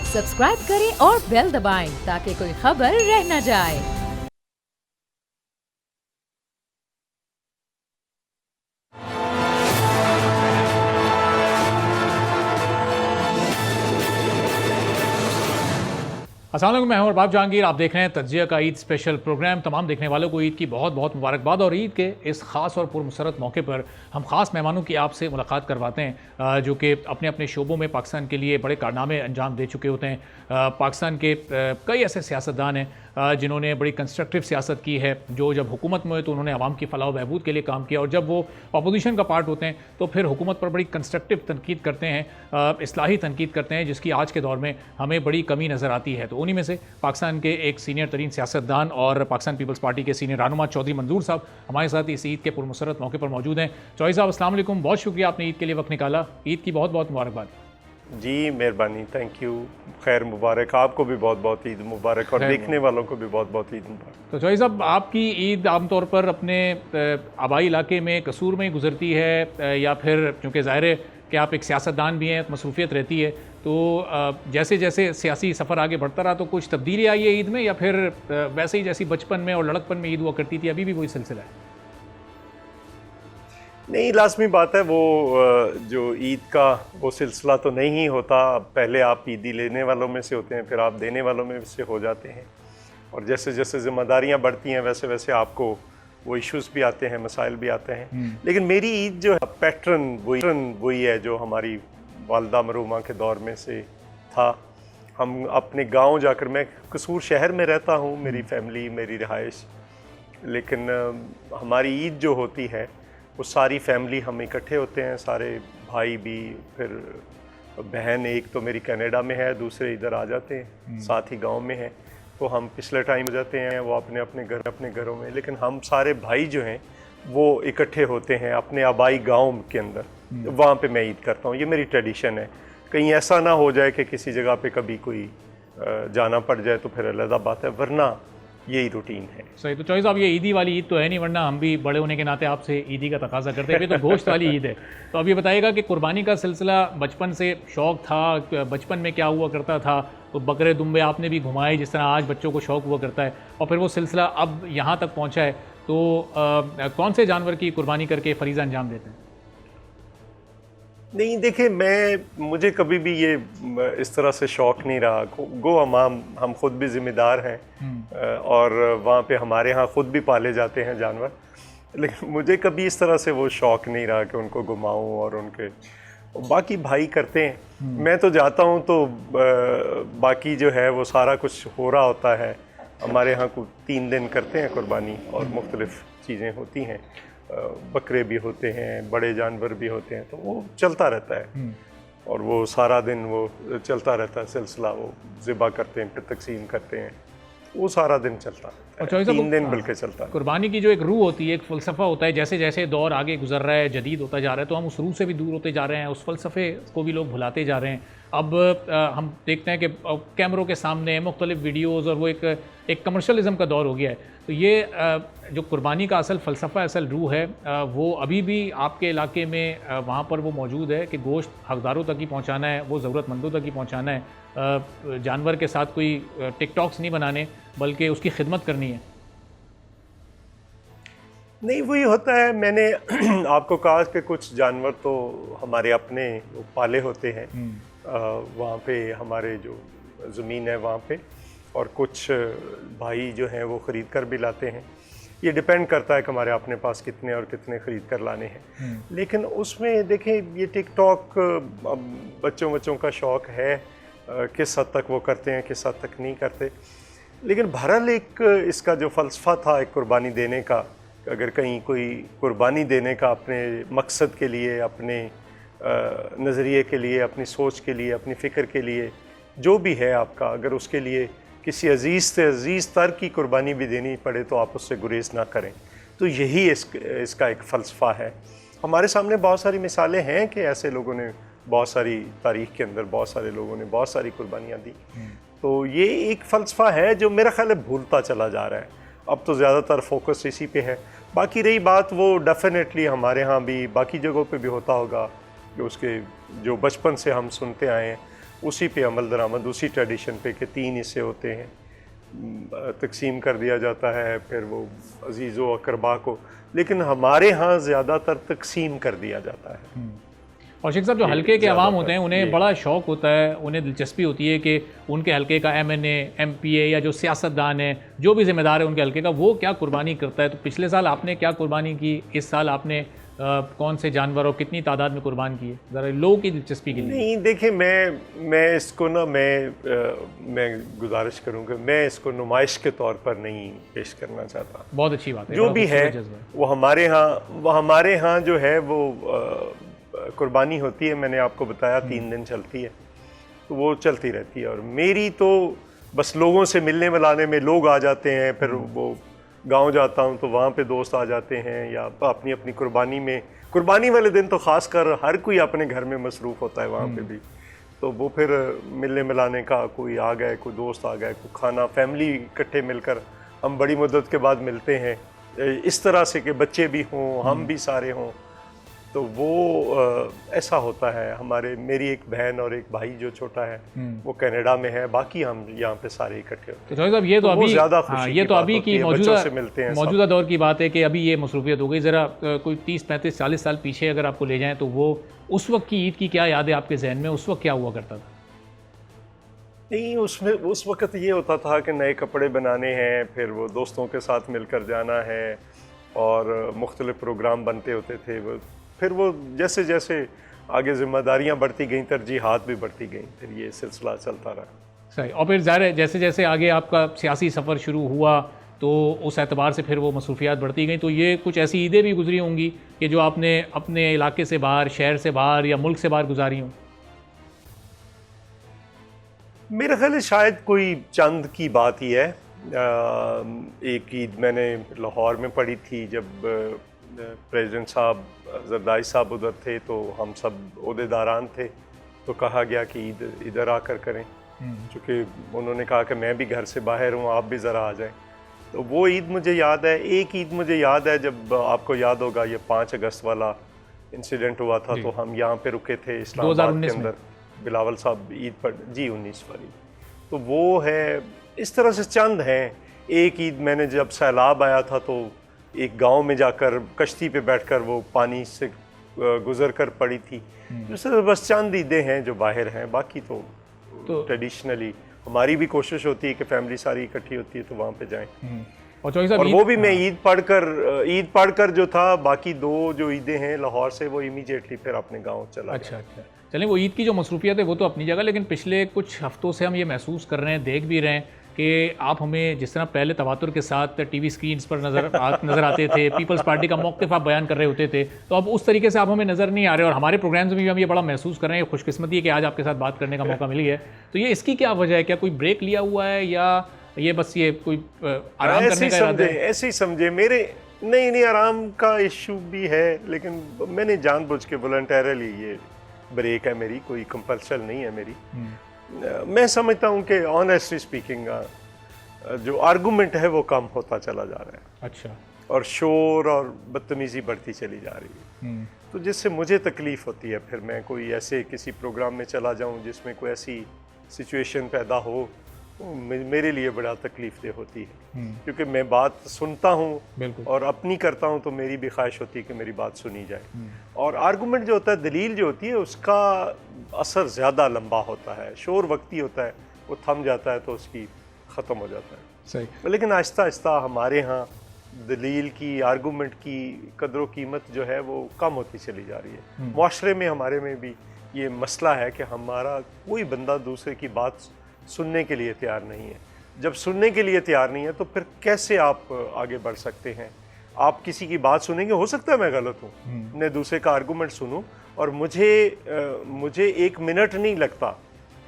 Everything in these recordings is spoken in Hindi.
सब्सक्राइब करें और बेल दबाएं ताकि कोई खबर रह न जाए। अस्सलाम वालेकुम, मैं हूं अरबाब जहांगीर। आप देख रहे हैं तज्जिया का ईद स्पेशल प्रोग्राम। तमाम देखने वालों को ईद की बहुत बहुत मुबारकबाद। और ईद के इस ख़ास और पुरमसरत मौके पर हम ख़ास मेहमानों की आपसे मुलाकात करवाते हैं जो कि अपने अपने शोबों में पाकिस्तान के लिए बड़े कारनामे अंजाम दे चुके होते हैं। पाकिस्तान के कई ऐसे सियासतदान हैं जिन्होंने बड़ी कंस्ट्रक्टिव सियासत की है, जो जब हुकूमत में हुए तो उन्होंने आवाम की फलाह बहबूद के लिए काम किया, और जब वो अपोजिशन का पार्ट होते हैं तो फिर हुकूमत पर बड़ी कंस्ट्रक्टिव तनकीद करते हैं, इस्लाही तनकीद करते हैं, जिसकी आज के दौर में हमें बड़ी कमी नज़र आती है। तो उन्हीं में से पाकिस्तान के एक सीनियर तरीन सियासतदान और पाकिस्तान पीपल्स पार्टी के सीनियर रहनुमा चौधरी मंजूर साहब हमारे साथ इस ईद के पुरमसरत मौके पर मौजूद हैं। चौधरी साहब अस्सलाम वालेकुम, बहुत शुक्रिया आपने ईद के लिए वक्त निकाला। ईद की बहुत बहुत मुबारकबाद। जी मेहरबानी, थैंक यू, खैर मुबारक, आपको भी बहुत बहुत ईद मुबारक और देखने वालों को भी बहुत बहुत ईद मुबारक। तो चौधरी साहब, आपकी ईद आमतौर पर अपने आबाई इलाके में कसूर में ही गुजरती है या फिर चूँकि ज़ाहिर है कि आप एक सियासतदान भी हैं, मसरूफियत रहती है, तो जैसे जैसे सियासी सफ़र आगे बढ़ता रहा तो कुछ तब्दीली आई है ईद में, या फिर वैसे ही जैसी बचपन में और लड़कपन में ईद हुआ करती थी अभी भी वही सिलसिला है? नहीं, लाजमी बात है, वो जो ईद का वो सिलसिला तो नहीं होता। पहले आप ईदी लेने वालों में से होते हैं, फिर आप देने वालों में से हो जाते हैं, और जैसे जैसे ज़िम्मेदारियाँ बढ़ती हैं वैसे वैसे आपको वो इश्यूज़ भी आते हैं, मसाइल भी आते हैं। लेकिन मेरी ईद जो है पैटर्न वही है जो हमारी वालदा मरूमा के दौर में से था। हम अपने गांव जाकर, मैं कसूर शहर में रहता हूं, मेरी फैमिली, मेरी रिहाइश, लेकिन हमारी ईद जो होती है वो सारी फैमिली हम इकट्ठे होते हैं, सारे भाई भी, फिर बहन एक तो मेरी कनाडा में है, दूसरे इधर आ जाते हैं, साथ ही गांव में है, तो हम पिछले टाइम हो जाते हैं, वो अपने अपने घरों में, लेकिन हम सारे भाई जो हैं वो इकट्ठे होते हैं अपने आबाई गांव के अंदर, वहाँ पे मैं ईद करता हूँ। ये मेरी ट्रेडिशन है। कहीं ऐसा ना हो जाए कि किसी जगह पे कभी कोई जाना पड़ जाए तो फिर अलग बात है, वरना यही रूटीन है। सही। तो चौधरी साहब, ये ईदी वाली ईद तो है नहीं, वरना हम भी बड़े होने के नाते आपसे ईदी का तकाजा करते हैं। तो गोश्त वाली ईद है, तो अब ये बताइएगा कि कुर्बानी का सिलसिला बचपन से शौक़ था, बचपन में क्या हुआ करता था? तो बकरे दुम्बे आपने भी घुमाए जिस तरह आज बच्चों को शौक़ हुआ करता है, और फिर वो सिलसिला अब यहाँ तक पहुँचा है, तो कौन से जानवर की कुर्बानी करके फ़रीज़ा अंजाम देते हैं? नहीं, देखिए, मुझे कभी भी ये इस तरह से शौक़ नहीं रहा। गो हम खुद भी ज़िम्मेदार हैं और वहाँ पे हमारे यहाँ खुद भी पाले जाते हैं जानवर, लेकिन मुझे कभी इस तरह से वो शौक़ नहीं रहा कि उनको घुमाऊँ, और उनके बाकी भाई करते हैं। मैं तो जाता हूँ तो बाकी जो है वो सारा कुछ हो रहा होता है। हमारे यहाँ को 3 दिन करते हैं कुर्बानी, और मुख्तलिफ़ चीज़ें होती हैं, बकरे भी होते हैं, बड़े जानवर भी होते हैं, तो वो चलता रहता है, और वो सारा दिन वो चलता रहता है सिलसिला। वो ज़िबा करते हैं, फिर तकसीम करते हैं, वो सारा दिन चलता है, 3 दिन बल्कि चलता है। कुर्बानी की जो एक रूह होती है, एक फ़लसफ़ा होता है, जैसे जैसे दौर आगे गुजर रहा है, जदीद होता जा रहा है, तो हम उस रूह से भी दूर होते जा रहे हैं, उस फ़लसफ़े को भी लोग भुलाते जा रहे हैं। अब हम देखते हैं कि कैमरों के सामने मुख्तलिफ़ वीडियोज़, और वो एक कमर्शलिज़म का दौर हो गया है। तो ये जो कुर्बानी का असल फ़लसफ़ा, असल रूह है, वो अभी भी आपके इलाके में वहाँ पर वो मौजूद है कि गोश्त हक़दारों तक ही पहुँचाना है, वो ज़रूरतमंदों तक ही पहुँचाना है, जानवर के साथ कोई टिकटॉक्स नहीं बनाने बल्कि उसकी खिदमत करनी है? नहीं, वही होता है। मैंने आपको कहा कि कुछ जानवर तो हमारे अपने पाले होते हैं, वहाँ पे हमारे जो ज़मीन है वहाँ पे, और कुछ भाई जो हैं वो ख़रीद कर भी लाते हैं। ये डिपेंड करता है कि हमारे अपने पास कितने और कितने ख़रीद कर लाने हैं। लेकिन उसमें देखें, ये टिकटॉक बच्चों का शौक़ है, किस हद तक वो करते हैं, किस हद तक नहीं करते। लेकिन बहरहाल एक इसका जो फ़लसफ़ा था एक कुर्बानी देने का, अगर कहीं कोई कुर्बानी देने का अपने मकसद के लिए, अपने नज़रिए के लिए, अपनी सोच के लिए, अपनी फ़िक्र के लिए, जो भी है आपका, अगर उसके लिए किसी अज़ीज़ से अज़ीज़ तर की कुर्बानी भी देनी पड़े तो आप उससे गुरेज़ ना करें। तो यही इसका एक फ़लसफ़ा है। हमारे सामने बहुत सारी मिसालें हैं कि ऐसे लोगों ने, बहुत सारी तारीख़ के अंदर बहुत सारे लोगों ने बहुत सारी कुर्बानियाँ दी। तो ये एक फ़लसफ़ा है जो मेरा ख़्याल है भूलता चला जा रहा है। अब तो ज़्यादातर फोकस इसी पे है। बाकी रही बात, वो डेफिनेटली हमारे यहाँ भी बाकी जगहों पे भी होता होगा कि उसके जो बचपन से हम सुनते आए हैं, उसी पे अमल दरामद, उसी ट्रेडिशन पे कि 3 हिस्से होते हैं, तकसीम कर दिया जाता है फिर वो अजीज़ो अकरबा को, लेकिन हमारे यहाँ ज़्यादातर तकसीम कर दिया जाता है। और शेख साहब, जो हल्के के अवाम होते हैं उन्हें बड़ा शौक़ होता है, उन्हें दिलचस्पी होती है कि उनके हल्के का MNA MPA या जो सियासतदान है, जो भी जिम्मेदार है उनके हल्के का, वो क्या कुर्बानी करता है। तो पिछले साल आपने क्या कुर्बानी की, इस साल आपने कौन से जानवर और कितनी तादाद में कुर्बान किए, ज़रा लोगों की दिलचस्पी के लिए। नहीं देखिए, मैं इसको ना मैं गुजारिश करूँगा, मैं इसको नुमाइश के तौर पर नहीं पेश करना चाहता। बहुत अच्छी बात है। जो भी है वो हमारे यहाँ जो है वो कुर्बानी होती है, मैंने आपको बताया 3 दिन चलती है, तो वो चलती रहती है। और मेरी तो बस लोगों से मिलने मिलाने में लोग आ जाते हैं, फिर वो गांव जाता हूं तो वहाँ पे दोस्त आ जाते हैं, या अपनी अपनी कुर्बानी में, कुर्बानी वाले दिन तो ख़ास कर हर कोई अपने घर में मसरूफ़ होता है वहाँ पे भी, तो वो फिर मिलने मिलाने का, कोई आ गए, कोई दोस्त आ गए, कोई खाना, फैमिली इकट्ठे मिलकर हम बड़ी मुद्दत के बाद मिलते हैं, इस तरह से कि बच्चे भी हों, हम भी सारे हों, तो वो ऐसा होता है। मेरी एक बहन और एक भाई जो छोटा है वो कनाडा में है, बाकी हम यहाँ पे सारे इकट्ठे होते हैं। तो साहब ये तो अभी ज़्यादा ये तो अभी की मौजूदा दौर की बात है कि अभी ये मसरूफियत हो गई। ज़रा कोई 30 35 40 साल पीछे अगर आपको ले जाएं तो वो उस वक्त की ईद की क्या याद है आपके जहन में, उस वक्त क्या हुआ करता था? नहीं, उसमें उस वक्त ये होता था कि नए कपड़े बनाने हैं, फिर वो दोस्तों के साथ मिलकर जाना है, और मुख्तलिफ प्रोग्राम बनते होते थे। फिर वो जैसे जैसे आगे जिम्मेदारियां बढ़ती गईं, तरजीहात भी बढ़ती गईं, फिर ये सिलसिला चलता रहा। सही। और फिर ज़ाहिर है जैसे जैसे आगे आपका सियासी सफ़र शुरू हुआ तो उस एतबार से फिर वो मसरूफियात बढ़ती गई, तो ये कुछ ऐसी ईदें भी गुजरी होंगी कि जो आपने अपने इलाके से बाहर, शहर से बाहर या मुल्क से बाहर गुजारी हों? मेरा ख्याल है शायद कोई चंद की बात ही है। एक ईद मैंने लाहौर में पढ़ी थी, जब प्रेसिडेंट साहब जरदारी साहब उधर थे, तो हम सब ओहदेदारान थे, तो कहा गया कि ईद इधर आकर करें, चूँकि उन्होंने कहा कि मैं भी घर से बाहर हूँ, आप भी ज़रा आ जाएं। तो वो ईद मुझे याद है। एक ईद मुझे याद है, जब आपको याद होगा ये 5 अगस्त वाला इंसिडेंट हुआ था, तो हम यहाँ पे रुके थे इस्लामाबाद के अंदर, बिलावल साहब ईद पर जी 19 वाली। तो वो है, इस तरह से चंद हैं। एक ईद मैंने जब सैलाब आया था तो एक गांव में जाकर कश्ती पे बैठकर वो पानी से गुजर कर पड़ी थी। जैसे बस चंद ईदें हैं जो बाहर हैं, बाकी तो ट्रेडिशनली हमारी भी कोशिश होती है कि फैमिली सारी इकट्ठी होती है तो वहाँ पे जाएं। और वो भी मैं ईद पढ़कर जो था, बाकी 2 जो ईदें हैं लाहौर से, वो इमीडिएटली फिर अपने गाँव चला गया। अच्छा। चलें, वो ईद की जो मसरूफियत है वो तो अपनी जगह, लेकिन पिछले कुछ हफ्तों से हम ये महसूस कर रहे हैं, देख भी रहे हैं कि आप हमें जिस तरह पहले तवातुर के साथ टीवी स्क्रीन्स पर नज़र आते थे, पीपल्स पार्टी का मौक़िफ़ आप बयान कर रहे होते थे, तो अब उस तरीके से आप हमें नज़र नहीं आ रहे, और हमारे प्रोग्राम्स में भी हम ये बड़ा महसूस कर रहे हैं। खुशकिस्मती है कि आज आपके साथ बात करने का मौका मिली है। तो ये इसकी क्या वजह है? क्या कोई ब्रेक लिया हुआ है, या ये बस ये कोई आराम करने का इरादा है? ऐसे ही समझे मेरे। नहीं, आराम का इशू भी है, लेकिन मैंने जानबूझ के वॉलंटरली ये ब्रेक है मेरी, कोई कंपल्शन नहीं है मेरी। मैं समझता हूँ कि ऑनेस्टली स्पीकिंग जो आर्गूमेंट है वो कम होता चला जा रहा है। अच्छा। और शोर और बदतमीज़ी बढ़ती चली जा रही है, तो जिससे मुझे तकलीफ़ होती है। फिर मैं कोई ऐसे किसी प्रोग्राम में चला जाऊँ जिसमें कोई ऐसी सिचुएशन पैदा हो, तो मेरे लिए बड़ा तकलीफ़देह होती है, क्योंकि मैं बात सुनता हूँ और अपनी करता हूँ, तो मेरी भी ख्वाहिश होती है कि मेरी बात सुनी जाए। और आर्गूमेंट जो होता है, दलील जो होती है, उसका असर ज़्यादा लंबा होता है। शोर वक्ती होता है, वो थम जाता है तो उसकी ख़त्म हो जाता है। सही। लेकिन आहिस्ता आहिस्ता हमारे यहाँ दलील की, आर्गूमेंट की कदर कीमत जो है वो कम होती चली जा रही है। मुआशरे में, हमारे में भी ये मसला है कि हमारा कोई बंदा दूसरे की बात सुनने के लिए तैयार नहीं है। जब सुनने के लिए तैयार नहीं है तो फिर कैसे आप आगे बढ़ सकते हैं? आप किसी की बात सुनेंगे, हो सकता है मैं गलत हूँ, मैं दूसरे का आर्गूमेंट सुनूं, और मुझे 1 मिनट नहीं लगता,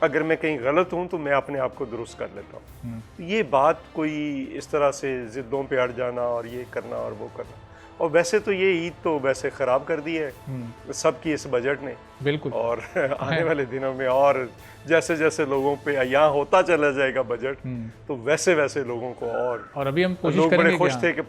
अगर मैं कहीं गलत हूँ तो मैं अपने आप को दुरुस्त कर लेता हूँ। ये बात कोई इस तरह से ज़िद्दों पे अड़ जाना और ये करना और वो करना, और वैसे तो ये ईद तो वैसे ख़राब कर दी है सबकी इस बजट ने। बिल्कुल। और आने वाले दिनों में और जैसे जैसे लोगों पे यहाँ होता चला जाएगा बजट, तो वैसे वैसे लोगों को और अभी हम कोशिश लोग करेंगे। बड़े खुश थे कि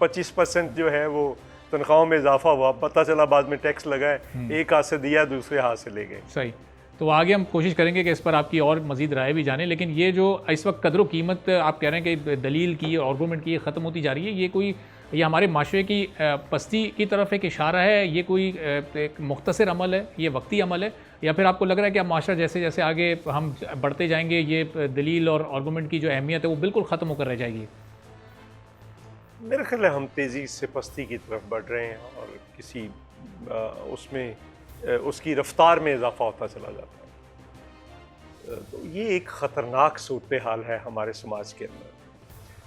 25% जो है वो तनख्वाहों में इजाफा हुआ, पता चला बाद में टैक्स लगाए, एक हाथ से दिया दूसरे हाथ से ले गए। सही। तो आगे हम कोशिश करेंगे कि इस पर आपकी और मज़ीद राय भी जानें, लेकिन ये जो इस वक्त कदर कीमत आप कह रहे हैं कि दलील की, आर्गूमेंट की ख़त्म होती जा रही है, ये हमारे माशरे की पस्ती की तरफ एक इशारा है, ये कोई एक मुख्तसर अमल है, ये वक्ती अमल है, या फिर आपको लग रहा है कि अब माशरा जैसे जैसे आगे हम बढ़ते जाएंगे ये दलील और आर्गूमेंट की जो अहमियत है वो बिल्कुल ख़त्म होकर रह जाएगी? मेरा ख्याल है हम तेज़ी से पस्ती की तरफ बढ़ रहे हैं और किसी उसमें उसकी रफ्तार में इजाफा होता चला जाता है। तो ये एक ख़तरनाक सूरत हाल है हमारे समाज के अंदर,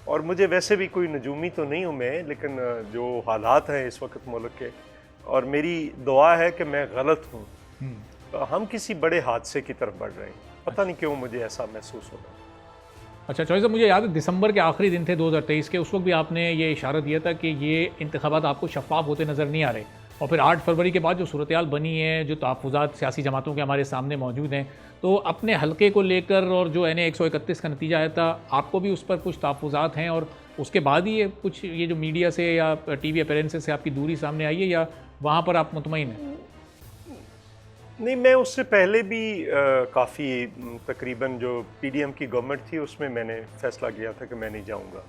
और मुझे वैसे भी कोई नजूमी तो नहीं हूँ मैं, लेकिन जो हालात हैं इस वक्त मुल्क के, और मेरी दुआ है कि मैं गलत हूँ, तो हम किसी बड़े हादसे की तरफ बढ़ रहे हैं। पता नहीं क्यों मुझे ऐसा महसूस हो रहा है। अच्छा चौधरी साहब, मुझे याद है दिसंबर के आखिरी दिन थे 2023 के, उस वक्त भी आपने ये इशारा दिया था कि ये इंतखाबात आपको शफाफ होते नज़र नहीं आ रहे, और फिर 8 फरवरी के बाद जो सूरत-ए-हाल बनी है, जो तहफ़्फ़ुज़ात सियासी जमातों के हमारे सामने मौजूद हैं, तो अपने हलके को लेकर और जो NA 131 का नतीजा आया था, आपको भी उस पर कुछ तहफ़्फ़ुज़ात हैं, और उसके बाद ही ये जो मीडिया से या TV अपीयरेंसेस से आपकी दूरी सामने आई है, या वहाँ पर आप मुतमईन हैं? नहीं, मैं उससे पहले भी काफ़ी तकरीबन जो PDM की गवर्नमेंट थी उसमें मैंने फ़ैसला किया था कि मैं नहीं जाऊंगा,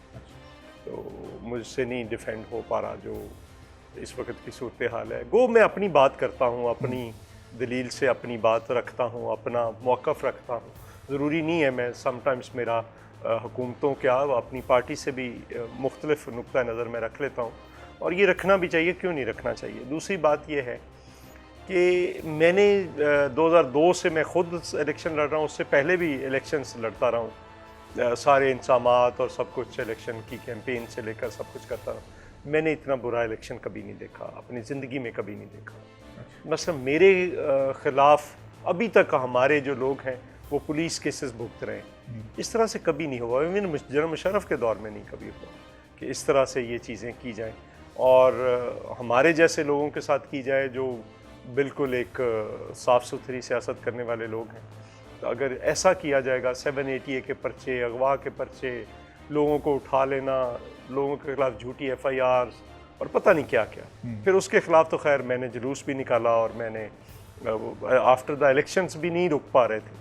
तो मुझसे नहीं डिफेंड हो पा रहा जो इस वक्त की सूरत हाल है। गो मैं अपनी बात करता हूँ, अपनी दलील से अपनी बात रखता हूँ, अपना मौक़िफ़ रखता हूँ। ज़रूरी नहीं है मैं समटाइम्स मेरा हुकूमतों क्या अपनी पार्टी से भी मुख्तलिफ नुक्ता नज़र में रख लेता हूँ, और ये रखना भी चाहिए, क्यों नहीं रखना चाहिए। दूसरी बात ये है कि मैंने 2002 से मैं ख़ुद इलेक्शन लड़ रहा हूँ, उससे पहले भी इलेक्शंस लड़ता रहा हूँ, सारे इंतज़ामात और सब कुछ इलेक्शन की कैंपेन से लेकर सब कुछ करता रहा। मैंने इतना बुरा इलेक्शन कभी नहीं देखा, अपनी ज़िंदगी में कभी नहीं देखा। मतलब मेरे ख़िलाफ़ अभी तक हमारे जो लोग हैं वो पुलिस केसेस भुगत रहे हैं, इस तरह से कभी नहीं हुआ। इवन जनरल मुशर्रफ के दौर में नहीं कभी हुआ कि इस तरह से ये चीज़ें की जाएं, और हमारे जैसे लोगों के साथ की जाए जो बिल्कुल एक साफ़ सुथरी सियासत करने वाले लोग हैं। तो अगर ऐसा किया जाएगा, 780A के पर्चे, अगवा के पर्चे, लोगों को उठा लेना, लोगों के खिलाफ झूठी FIRs और पता नहीं क्या क्या, फिर उसके ख़िलाफ़ तो खैर मैंने जुलूस भी निकाला, और मैंने आफ्टर द इलेक्शंस भी नहीं रुक पा रहे थे,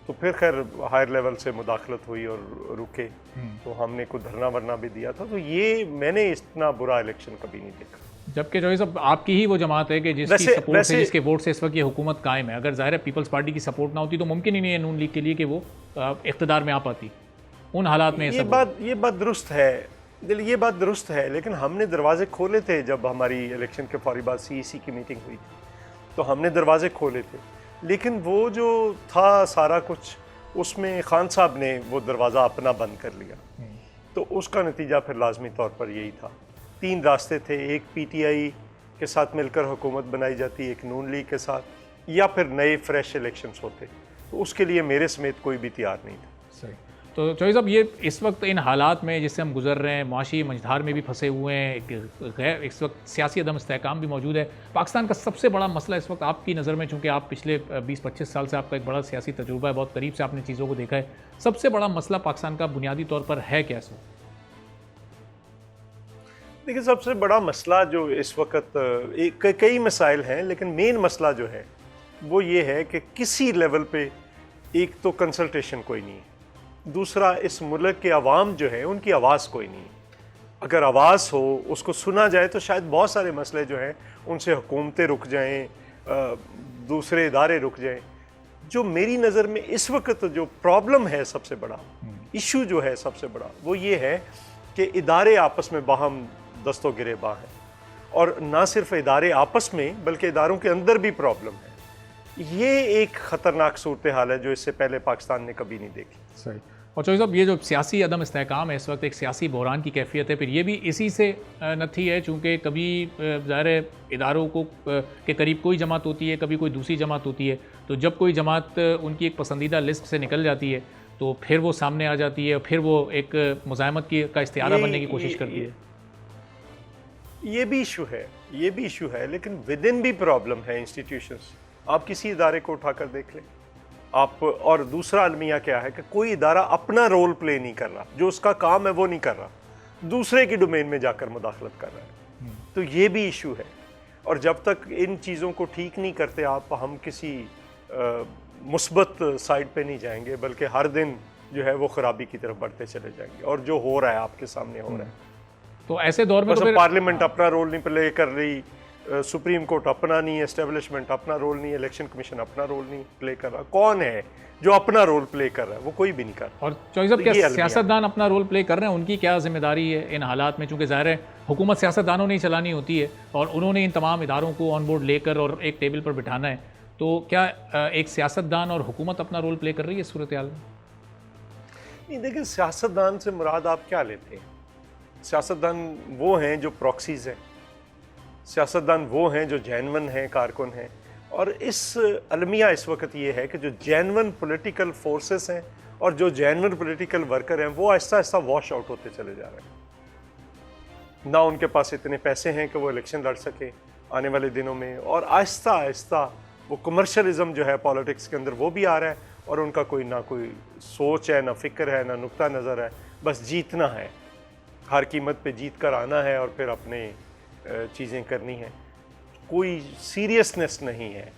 तो फिर खैर हायर लेवल से मुदाखलत हुई और रुके, तो हमने कुछ धरना वरना भी दिया था। तो ये मैंने इतना बुरा इलेक्शन कभी नहीं देखा। जबकि चौधरी साहब आपकी ही वो जमात है कि जिसकी सपोर्ट से, जिसके वोट से इस वक्त ये हुकूमत कायम है। अगर ज़ाहिर है पीपल्स पार्टी की सपोर्ट ना होती तो मुमकिन ही नहीं है नून लीग के लिए कि वो इख्तिदार में आ पाती उन हालात में। ये बात दुरुस्त है, ये बात दुरुस्त है, लेकिन हमने दरवाजे खोले थे जब हमारी इलेक्शन के फौरी बाद CEC की मीटिंग हुई थी, तो हमने दरवाजे खोले थे, लेकिन वो जो था सारा कुछ, उसमें खान साहब ने वो दरवाज़ा अपना बंद कर लिया, तो उसका नतीजा फिर लाजमी तौर पर यही था। 3 रास्ते थे, एक PTI के साथ मिलकर हुकूमत बनाई जाती, एक नून लीग के साथ, या फिर नए फ्रेश इलेक्शंस होते, तो उसके लिए मेरे समेत कोई भी तैयार नहीं था। सही। तो चौधरी साहब, ये इस वक्त इन हालात में जिससे हम गुजर रहे हैं, माशी मझधार में भी फंसे हुए हैं, इस वक्त सियासी अदम इस्तेहकाम भी मौजूद है, पाकिस्तान का सबसे बड़ा मसला इस वक्त आपकी नज़र में, चूँकि आप पिछले 20-25 साल से आपका एक बड़ा सियासी तजुर्बा है, बहुत करीब से आपने चीज़ों को देखा है, सबसे बड़ा मसला पाकिस्तान का बुनियादी तौर पर है क्या? सो देखिए, सबसे बड़ा मसला जो इस वक्त कई मसाइल हैं, लेकिन मेन मसला जो है वो ये है कि किसी लेवल पे एक तो कंसल्टेशन कोई नहीं है, दूसरा इस मुल्क के अवाम जो है उनकी आवाज़ कोई नहीं है। अगर आवाज़ हो, उसको सुना जाए, तो शायद बहुत सारे मसले जो हैं उनसे हुकूमतें रुक जाएं, दूसरे इदारे रुक जाएं। जो मेरी नज़र में इस वक्त जो प्रॉब्लम है, सबसे बड़ा इशू जो है सबसे बड़ा, वो ये है कि इदारे आपस में बाहम दस्तो गिरेबां हैं, और ना सिर्फ इदारे आपस में बल्कि इदारों के अंदर भी प्रॉब्लम है। ये एक ख़तरनाक सूरत हाल है जो इससे पहले पाकिस्तान ने कभी नहीं देखी। सही। और चौधरी साहब, ये जो सियासी अदम इस्तेहकाम है इस वक्त, एक सियासी बहरान की कैफियत है, फिर ये भी इसी से नथी है, चूँकि कभी ज़ाहिर इदारों को के करीब कोई जमात होती है, कभी कोई दूसरी जमात होती है, तो जब कोई जमात उनकी एक पसंदीदा लिस्ट से निकल जाती है तो फिर वो सामने आ जाती है, फिर वो एक मुज़ाहमत का इस्तिआरा बनने की कोशिश करती है। ये भी इशू है, लेकिन विद इन भी प्रॉब्लम है इंस्टीट्यूशंस। आप किसी इदारे को उठाकर देख लें आप, और दूसरा अलमिया क्या है कि कोई इदारा अपना रोल प्ले नहीं कर रहा, जो उसका काम है वो नहीं कर रहा, दूसरे की डोमेन में जाकर मुदाखलत कर रहा है। तो ये भी इशू है, और जब तक इन चीज़ों को ठीक नहीं करते आप, हम किसी मुस्बत साइड पे नहीं जाएंगे, बल्कि हर दिन जो है वो खराबी की तरफ बढ़ते चले जाएंगे, और जो हो रहा है आपके सामने हो रहा है। तो ऐसे दौर में बस तो फिर पार्लियामेंट अपना रोल नहीं प्ले कर रही, सुप्रीम कोर्ट अपना नहीं, एस्टेब्लिशमेंट अपना रोल नहीं, इलेक्शन कमीशन अपना रोल नहीं प्ले कर रहा। कौन है जो अपना रोल प्ले कर रहा है? वो कोई भी नहीं कर रहा। और चौधरी साहब, तो क्या ये अलमिया सियासतदान अपना रोल प्ले कर रहे हैं? उनकी क्या जिम्मेदारी है इन हालात में? चूंकि ज़ाहिर है हुकूमत सियासतदानों ने ही चलानी होती है और उन्होंने इन तमाम इदारों को ऑन बोर्ड लेकर और एक टेबल पर बिठाना है, तो क्या एक सियासतदान और हुकूमत अपना रोल प्ले कर रही है इस सूरत हाल में? नहीं, देखिए, सियासतदान से मुराद आप क्या लेते हैं? सियासतदान वो हैं जो प्रॉक्सीज हैं, सियासतदान वो हैं जो जेन्युइन हैं, कारकुन हैं। और इस अलमिया इस वक्त ये है कि जो जेन्युइन पॉलिटिकल फोर्सेस हैं और जो जेन्युइन पॉलिटिकल वर्कर हैं वो आहिस्ता आहिस्ता वॉश आउट होते चले जा रहे हैं। ना उनके पास इतने पैसे हैं कि वो इलेक्शन लड़ सके आने वाले दिनों में, और आहिस्ता आहिस्ता वो कमर्शलिज्म जो है पॉलिटिक्स के अंदर वो भी आ रहा है, और उनका कोई ना कोई सोच है, ना फिक्र है, ना नुक्ता नज़र है, बस जीतना है, हर कीमत पे जीत कर आना है और फिर अपने चीज़ें करनी है। कोई सीरियसनेस नहीं है।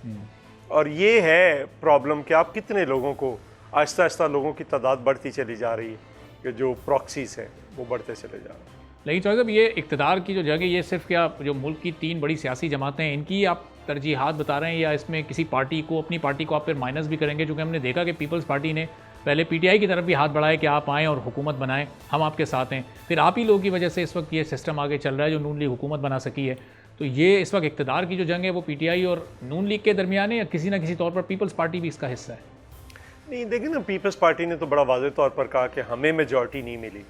और ये है प्रॉब्लम कि आप कितने लोगों को, आहिस्ता आहिस्ता लोगों की तादाद बढ़ती चली जा रही है कि जो प्रॉक्सीज हैं वो बढ़ते चले जा रहे हैं। लेकिन चौधरी साहब, ये इक़्तिदार की जो जगह, ये सिर्फ क्या जो मुल्क की 3 बड़ी सियासी जमातें हैं इनकी आप तरजीहात बता रहे हैं, या इसमें किसी पार्टी को, अपनी पार्टी को आप फिर माइनस भी करेंगे? क्योंकि हमने देखा कि पीपल्स पार्टी ने पहले पीटीआई की तरफ भी हाथ बढ़ाया कि आप आएँ और हुकूमत बनाएं, हम आपके साथ हैं। फिर आप ही लोगों की वजह से इस वक्त ये सिस्टम आगे चल रहा है जो नून लीग हुकूमत बना सकी है। तो ये इस वक्त इक़्तिदार की जो जंग है वो पीटीआई और नून लीग के दरमियान है, या किसी ना किसी तौर पर पीपल्स पार्टी भी इसका हिस्सा है? नहीं, देखिए ना, पीपल्स पार्टी ने तो बड़ा वाज़ेह तौर पर कहा कि हमें मेजॉरिटी नहीं मिली,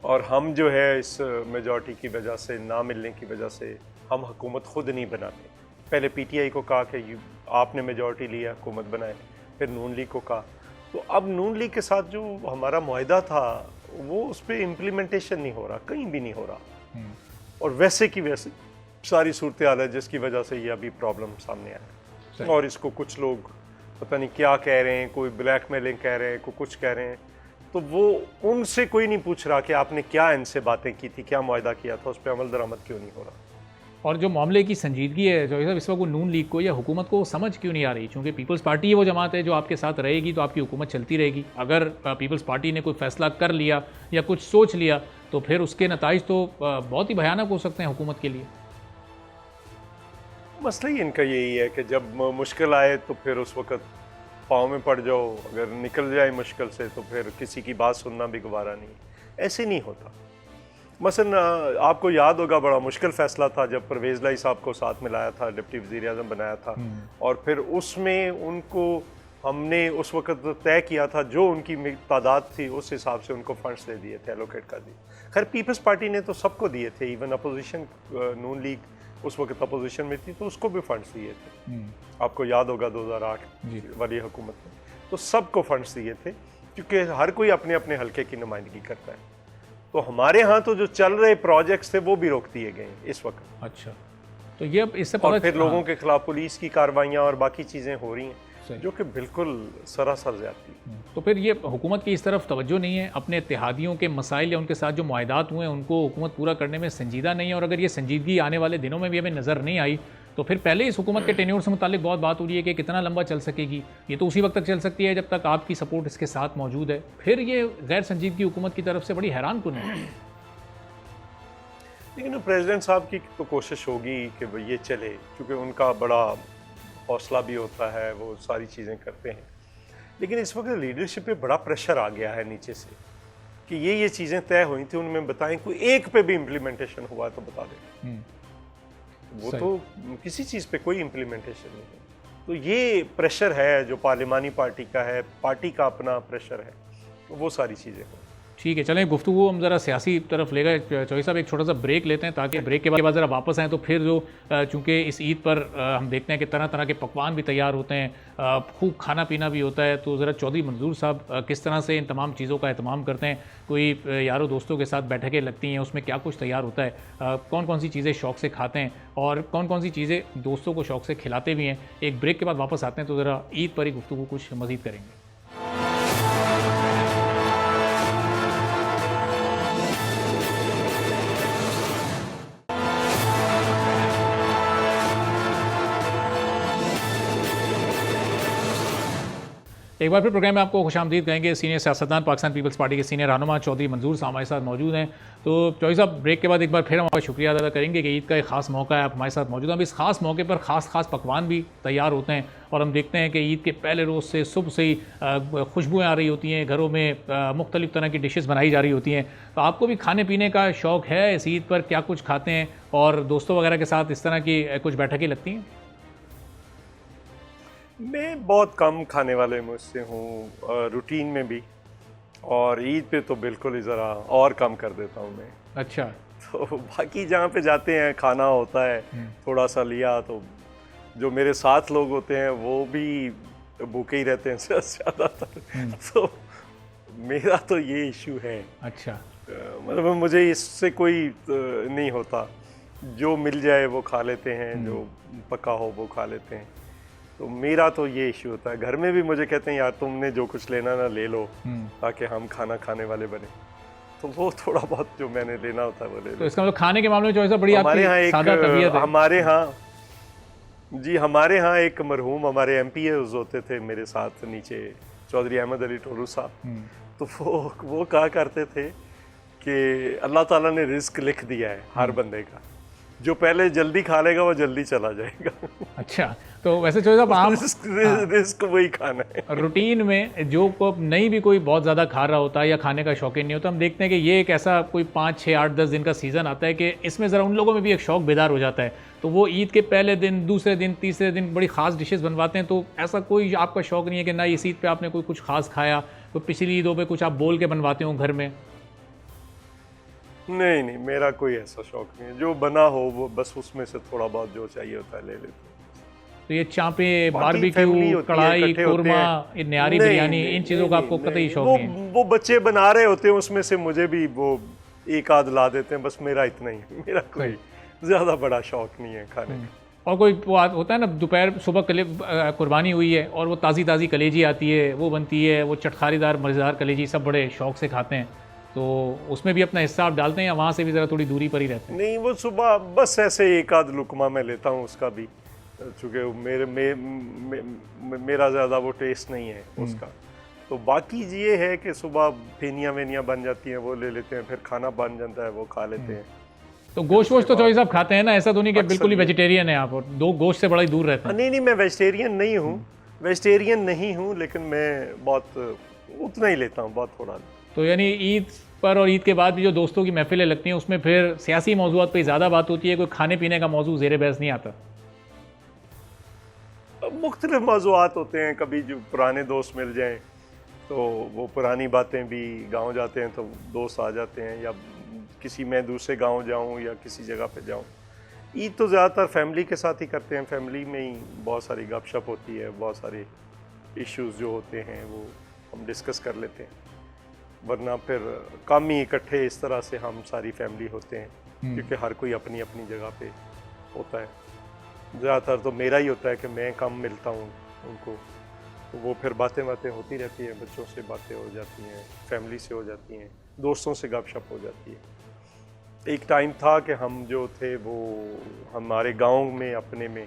और हम जो है इस मेजॉरिटी की वजह से, ना मिलने की वजह से हम हुकूमत खुद नहीं बनाते। पहले पीटीआई को कहा कि आपने मेजॉरिटी लिया, हुकूमत बनाए, फिर नून लीग को कहा। तो अब नून लीग के साथ जो हमारा मुआहदा था वो उस पर इम्प्लीमेंटेशन नहीं हो रहा, कहीं भी नहीं हो रहा, और वैसे की वैसे सारी सूरत हाल है जिसकी वजह से ये अभी प्रॉब्लम सामने आया है। और इसको कुछ लोग पता नहीं क्या कह रहे हैं, कोई ब्लैकमेलिंग कह रहे हैं, कोई कुछ कह रहे हैं, तो वो उनसे कोई नहीं पूछ रहा कि आपने क्या इनसे बातें की थी, क्या मुआहदा किया था, उस पर अमल दरामद क्यों नहीं हो रहा। और जो मामले की संजीदगी है जो इस वक्त वो नून लीग को या हुकूमत को समझ क्यों नहीं आ रही? क्योंकि पीपल्स पार्टी ही वो जमात है जो आपके साथ रहेगी, तो आपकी हुकूमत चलती रहेगी। अगर पीपल्स पार्टी ने कोई फैसला कर लिया या कुछ सोच लिया तो फिर उसके नताइज तो बहुत ही भयानक हो सकते हैं हुकूमत के लिए। मसला ही इनका यही है कि जब मुश्किल आए तो फिर उस वक्त पाँव में पड़ जाओ, अगर निकल जाए मुश्किल से तो फिर किसी की बात सुनना भी गवारा नहीं। ऐसे नहीं होता। मसलन आपको याद होगा बड़ा मुश्किल फ़ैसला था जब परवेज़ लाई साहब को साथ मिलाया था, डिप्टी वज़ीर-ए-आज़म बनाया था, और फिर उसमें उनको हमने उस वक्त तय किया था जो उनकी तादाद थी उस हिसाब से उनको फंड्स दे दिए थे, एलोकेट कर दिए। खैर पीपल्स पार्टी ने तो सबको दिए थे, इवन अपोजिशन, नून लीग उस वक्त अपोजिशन में थी तो उसको भी फंड्स दिए थे। आपको याद होगा 2008 वाली हुकूमत में तो सबको फंड्स दिए थे, क्योंकि हर कोई अपने अपने हल्के की नुमाइंदगी करता है। तो हमारे यहाँ तो जो चल रहे प्रोजेक्ट्स थे वो भी रोक दिए गए इस वक्त। अच्छा, तो ये इससे और फिर लोगों के खिलाफ पुलिस की कार्रवाइयाँ और बाकी चीज़ें हो रही हैं जो कि बिल्कुल सरासर ज़्यादती। तो फिर ये हुकूमत की इस तरफ तवज्जो नहीं है, अपने इत्तेहादियों के मसाइल या उनके साथ जो मुआहदात हुए हैं उनको हुकूमत पूरा करने में संजीदा नहीं है। और अगर ये संजीदगी आने वाले दिनों में भी हमें नज़र नहीं आई तो फिर पहले इस हुकूमत के टेन्योर से मुतालिक बहुत बात हो रही है कि कितना लंबा चल सकेगी। ये तो उसी वक्त तक चल सकती है जब तक आपकी सपोर्ट इसके साथ मौजूद है। फिर ये गैर संजीदगी हुकूमत की तरफ से बड़ी हैरान कुन है। लेकिन प्रेसिडेंट साहब की तो कोशिश होगी कि वो ये चले, क्योंकि उनका बड़ा हौसला भी होता है, वो सारी चीज़ें करते हैं। लेकिन इस वक्त लीडरशिप पे बड़ा प्रेशर आ गया है नीचे से कि ये चीज़ें तय हुई थी, उनमें बताएं, कोई एक पे भी इम्प्लीमेंटेशन हुआ है तो बता दें। वो तो किसी चीज़ पे कोई इम्प्लीमेंटेशन नहीं है। तो ये प्रेशर है जो पार्लिमानी पार्टी का है, पार्टी का अपना प्रेशर है, तो वो सारी चीज़ें हैं। ठीक है, चलें गुफ्तगू हम ज़रा सियासी तरफ ले गए। चौधरी साहब एक छोटा सा ब्रेक लेते हैं ताकि ब्रेक के बाद ज़रा वापस आएँ। तो फिर जो चूँकि इस ईद पर हम देखते हैं कि तरह तरह के पकवान भी तैयार होते हैं, खूब खाना पीना भी होता है, तो ज़रा चौधरी मंजूर साहब किस तरह से इन तमाम चीज़ों का एहतमाम करते हैं? कोई यारों दोस्तों के साथ बैठकें लगती हैं, उसमें क्या कुछ तैयार होता है, कौन कौन सी चीज़ें शौक़ से खाते हैं और कौन कौन सी चीज़ें दोस्तों को शौक़ से खिलाते भी हैं? एक ब्रेक के बाद वापस आते हैं तो ज़रा ईद पर ही गुफ्तगू कुछ मज़ीद करेंगे। एक बार फिर प्रोग्राम में आपको खुशामदीद कहेंगे। सीनियर सियासतदान पाकिस्तान पीपल्स पार्टी के सीनियर रहनुमा चौधरी मंजूर साहब हमारे साथ मौजूद हैं। तो चौधरी साहब, ब्रेक के बाद एक बार फिर हम आपका शुक्रिया अदा करेंगे कि ईद का एक खास मौका है, आप हमारे साथ मौजूद हैं। अब इस खास मौके पर खास पकवान भी तैयार होते हैं और हम देखते हैं कि ईद के पहले रोज़ से सुबह से ही खुशबुएँ आ रही होती हैं, घरों में मुख्तलिफ़ तरह की डिशेज़ बनाई जा रही होती हैं। तो आपको भी खाने पीने का शौक़ है? इस ईद पर क्या कुछ खाते हैं और दोस्तों वगैरह के साथ इस तरह की कुछ बैठकें लगती हैं? मैं बहुत कम खाने वाले मुझसे हूँ, रूटीन में भी, और ईद पे तो बिल्कुल ही ज़रा और कम कर देता हूँ मैं। अच्छा। तो बाकी जहाँ पे जाते हैं खाना होता है, थोड़ा सा लिया, तो जो मेरे साथ लोग होते हैं वो भी भूखे ही रहते हैं ज़्यादातर। तो मेरा तो ये इशू है। अच्छा। मतलब मुझे इससे कोई नहीं होता, जो मिल जाए वो खा लेते हैं, जो पका हो वो खा लेते हैं। तो मेरा तो ये इशू होता है। घर में भी मुझे कहते हैं यार तुमने जो कुछ लेना ना ले लो, ताकि हम खाना खाने वाले बने। तो वो थोड़ा बहुत जो मैंने लेना होता है वो ले लो। तो इसका मतलब खाने के मामले में जो बड़ी हमारे यहाँ एक सादा तबीयत है। हमारे यहाँ एक मरहूम हमारे MPs होते थे मेरे साथ नीचे, चौधरी अहमद अली टोलू साहब। तो वो कहा करते थे कि अल्लाह ताला ने रिस्क लिख दिया है हर बंदे का, जो पहले जल्दी खा लेगा वो जल्दी चला जाएगा। अच्छा, तो वैसे चौधरी साहब आप रिस्क वही खाना है। रूटीन में जो नहीं भी कोई बहुत ज़्यादा खा रहा होता है या खाने का शौकीन नहीं होता, हम देखते हैं कि ये एक ऐसा कोई 5, 6, 8, 10 दिन का सीज़न आता है कि इसमें ज़रा उन लोगों में भी एक शौक़ बेदार हो जाता है। तो वो ईद के पहले दिन, दूसरे दिन, तीसरे दिन बड़ी ख़ास डिशेज़ बनवाते हैं। तो ऐसा कोई आपका शौक़ नहीं है कि ना इस ईद पे आपने कोई कुछ ख़ास खाया, तो पिछली ईदों पे कुछ आप बोल के बनवाते हो घर में? नहीं, मेरा कोई ऐसा शौक नहीं है। जो बना हो वो बस उसमें से थोड़ा बहुत जो चाहिए होता है ले लेते हैं। तो ये चापे, बारबेक्यू, कढ़ाई, कोरमा, न्यारी बिरयानी, इन चीज़ों का आपको कतई शौक नहीं है? वो बच्चे बना रहे होते हैं, उसमें से मुझे भी वो एक आध ला देते हैं, बस मेरा इतना ही है। मेरा कोई ज़्यादा बड़ा शौक नहीं है खाने का। और कोई वो होता है ना, दोपहर सुबह कुर्बानी हुई है और वो ताज़ी कलेजी आती है, वो बनती है, वो चटखारीदार मज़ेदार कलेजी सब बड़े शौक से खाते हैं। तो उसमें भी अपना हिस्सा आप डालते हैं या वहाँ से भी ज़रा थोड़ी दूरी पर ही रहते हैं? नहीं, वो सुबह बस ऐसे एक आध लुकमा मैं लेता हूँ उसका भी, चूँकि मेरा ज़्यादा वो टेस्ट नहीं है उसका। तो बाकी ये है कि सुबह फेनियाँ वेनियाँ बन जाती हैं, वो ले लेते हैं, फिर खाना बन जाता है वो खा लेते हैं। तो गोश्त तो चौधरी साहब खाते हैं ना? ऐसा तो नहीं कि बिल्कुल ही वेजिटेरियन है आप और गोश्त से बड़ा ही दूर रहते हैं? नहीं, मैं वेजिटेरियन नहीं हूँ, लेकिन मैं बहुत उतना ही लेता हूँ, बहुत थोड़ा। तो यानी ईद पर और ईद के बाद भी जो दोस्तों की महफिलें लगती हैं उसमें फिर सियासी मौज़ूआत पे ज़्यादा बात होती है, कोई खाने पीने का मौजू ज़ेर बहस नहीं आता? मुख्तलिफ मौज़ूआत होते हैं। कभी जो पुराने दोस्त मिल जाएं तो वो पुरानी बातें भी, गांव जाते हैं तो दोस्त आ जाते हैं, या किसी मैं दूसरे गांव जाऊं या किसी जगह पे जाऊं। ईद तो ज़्यादातर फैमिली के साथ ही करते हैं, फैमिली में ही बहुत सारी गपशप होती है, बहुत सारे इश्यूज़ जो होते हैं वो हम डिस्कस कर लेते हैं। वरना फिर कम ही इकट्ठे इस तरह से हम सारी फैमिली होते हैं, क्योंकि हर कोई अपनी अपनी जगह पे होता है। ज़्यादातर तो मेरा ही होता है कि मैं कम मिलता हूँ उनको, तो वो फिर बातें होती रहती हैं, बच्चों से बातें हो जाती हैं, फैमिली से हो जाती हैं, दोस्तों से गपशप हो जाती है। एक टाइम था कि हम जो थे वो हमारे गांव में अपने में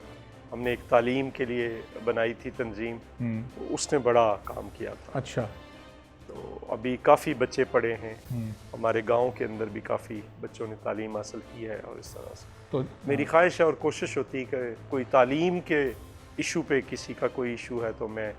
हमने एक तालीम के लिए बनाई थी तंजीम, उसने बड़ा काम किया था। अच्छा। तो अभी काफ़ी बच्चे पढ़े हैं हमारे गांव के अंदर भी, काफ़ी बच्चों ने तालीम हासिल की है। और इस तरह से तो मेरी ख्वाहिश है और कोशिश होती है कि कोई तालीम के इशू पे किसी का कोई इशू है तो मैं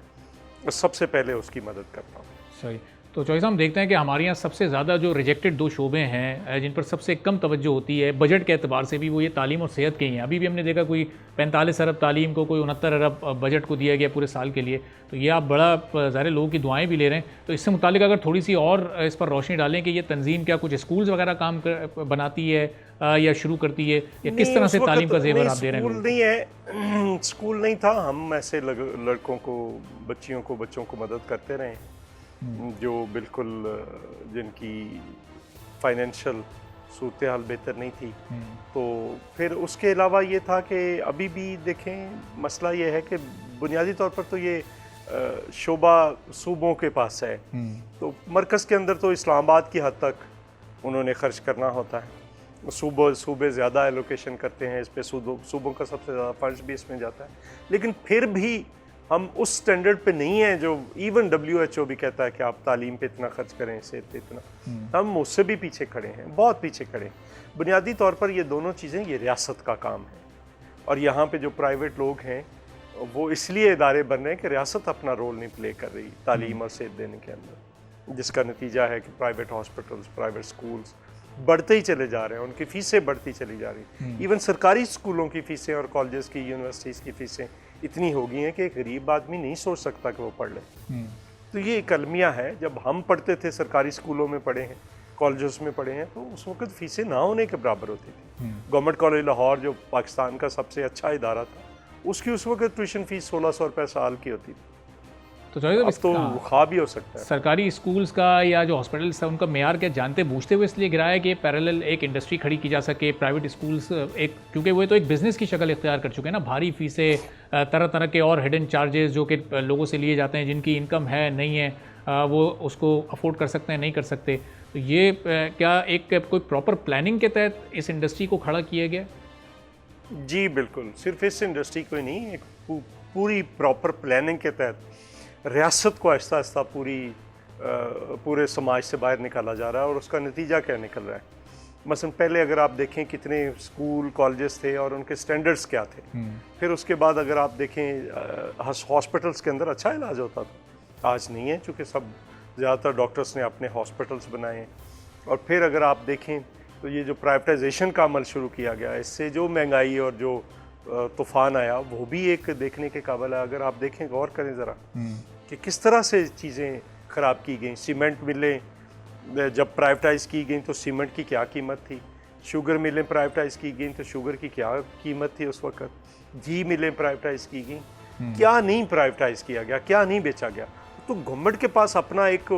सबसे पहले उसकी मदद करता हूँ। सही। तो चौधरी साहब, हम देखते हैं कि हमारे यहाँ सबसे ज़्यादा जो रिजेक्टेड 2 शोबे हैं जिन पर सबसे कम तवज्जो होती है बजट के एतबार से भी, वो ये तालीम और सेहत के ही हैं। अभी भी हमने देखा कोई 45 अरब तालीम को, कोई 69 अरब बजट को दिया गया पूरे साल के लिए। तो ये आप बड़ा ज़ाहिर लोगों की दुआएं भी ले रहे हैं। तो इससे मुतालिक अगर थोड़ी सी और इस पर रोशनी डालें कि ये तंजीम क्या कुछ स्कूल्स वगैरह काम बनाती है या शुरू करती है, या किस तरह से तालीम का जेवर आप दे रहे हैं? स्कूल नहीं है, स्कूल नहीं था। हम ऐसे लड़कों को, बच्चों को मदद करते रहे जो बिल्कुल जिनकी फाइनेंशियल सूरत हाल बेहतर नहीं थी। तो फिर उसके अलावा ये था कि अभी भी देखें, मसला ये है कि बुनियादी तौर पर तो ये शोबा सूबों के पास है। तो मरकज़ के अंदर तो इस्लामाबाद की हद तक उन्होंने ख़र्च करना होता है। सूबे ज़्यादा एलोकेशन करते हैं इस पे, सूबों का सबसे ज़्यादा फंड भी इसमें जाता है। लेकिन फिर भी हम उस स्टैंडर्ड पे नहीं हैं जो इवन WHO भी कहता है कि आप तालीम पे इतना खर्च करें, सेहत पे इतना। हम उससे भी पीछे खड़े हैं, बहुत पीछे खड़े हैं। बुनियादी तौर पर ये दोनों चीज़ें ये रियासत का काम है, और यहाँ पे जो प्राइवेट लोग हैं वो इसलिए इदारे बन रहे हैं कि रियासत अपना रोल नहीं प्ले कर रही तालीम और सेहत देने के अंदर, जिसका नतीजा है कि प्राइवेट हॉस्पिटल्स, प्राइवेट स्कूल्स बढ़ते ही चले जा रहे हैं, उनकी फ़ीसें बढ़ती चली जा रही। इवन सरकारी स्कूलों की फ़ीसें और कॉलेजेस की, यूनिवर्सिटीज़ की फ़ीसें इतनी हो गई हैं कि एक गरीब आदमी नहीं सोच सकता कि वो पढ़ ले। तो ये एक अलमिया है। जब हम पढ़ते थे, सरकारी स्कूलों में पढ़े हैं, कॉलेजेस में पढ़े हैं, तो उस वक्त फ़ीसें ना होने के बराबर होती थी। गवर्नमेंट कॉलेज लाहौर जो पाकिस्तान का सबसे अच्छा इदारा था, उसकी उस वक्त ट्यूशन फ़ीस 1600 रुपये साल की होती थी। तो जाहिर अब तो ख्वाब भी हो सकता है। सरकारी स्कूल्स का या जो हॉस्पिटल्स था उनका मेयार क्या जानते बूझते हुए इसलिए गिराया कि पैरेलल एक इंडस्ट्री खड़ी की जा सके, प्राइवेट स्कूल्स एक, क्योंकि वो तो एक बिज़नेस की शक्ल इख्तियार कर चुके हैं ना, भारी फीसें, तरह तरह के और हिडन चार्जेस जो कि लोगों से लिए जाते हैं जिनकी इनकम है नहीं है, वो उसको अफोर्ड कर सकते हैं नहीं कर सकते। तो ये क्या एक कोई प्रॉपर प्लानिंग के तहत इस इंडस्ट्री को खड़ा किया गया? जी बिल्कुल, सिर्फ इस इंडस्ट्री को ही नहीं, एक पूरी प्रॉपर प्लानिंग के तहत रियासत को आहिस्ता आहिस्ता पूरे समाज से बाहर निकाला जा रहा है। और उसका नतीजा क्या निकल रहा है? मसलन पहले अगर आप देखें कितने स्कूल कॉलेजेस थे और उनके स्टैंडर्ड्स क्या थे, फिर उसके बाद अगर आप देखें हॉस्पिटल्स के अंदर अच्छा इलाज होता था, आज नहीं है, चूँकि सब ज़्यादातर डॉक्टर्स ने अपने हॉस्पिटल्स बनाए हैं। और फिर अगर आप देखें तो ये जो प्राइवेटाइजेशन का अमल शुरू किया गया, इससे जो महंगाई और जो तूफ़ान आया वो भी एक देखने के काबिल है। अगर आप देखें, गौर करें ज़रा कि किस तरह से चीज़ें ख़राब की गई। सीमेंट मिलें जब प्राइवेटाइज़ की गई तो सीमेंट की क्या कीमत थी, शुगर मिलें प्राइवेटाइज़ की गई तो शुगर की क्या कीमत थी उस वक़्त, घी मिलें प्राइवेटाइज़ की गई, क्या नहीं प्राइवेटाइज़ किया गया, क्या नहीं बेचा गया। तो गवर्नमेंट के पास अपना एक